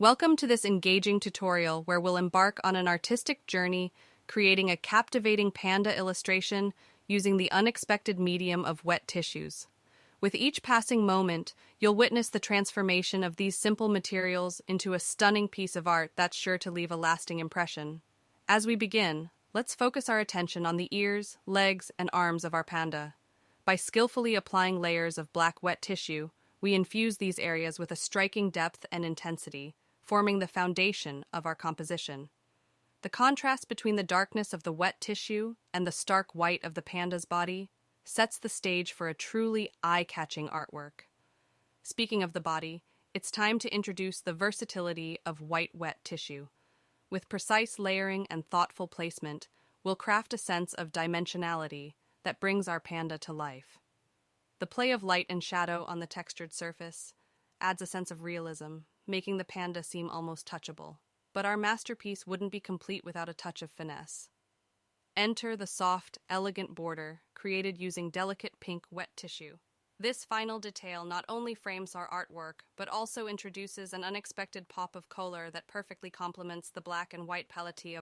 Welcome to this engaging tutorial where we'll embark on an artistic journey creating a captivating panda illustration using the unexpected medium of wet tissues. With each passing moment, you'll witness the transformation of these simple materials into a stunning piece of art that's sure to leave a lasting impression. As we begin, let's focus our attention on the ears, legs, and arms of our panda. By skillfully applying layers of black wet tissue, we infuse these areas with a striking depth and intensity, forming the foundation of our composition. The contrast between the darkness of the wet tissue and the stark white of the panda's body sets the stage for a truly eye-catching artwork. Speaking of the body, it's time to introduce the versatility of white wet tissue. With precise layering and thoughtful placement, we'll craft a sense of dimensionality that brings our panda to life. The play of light and shadow on the textured surface adds a sense of realism, making the panda seem almost touchable. But our masterpiece wouldn't be complete without a touch of finesse. Enter the soft, elegant border created using delicate pink wet tissue. This final detail not only frames our artwork, but also introduces an unexpected pop of color that perfectly complements the black and white palette of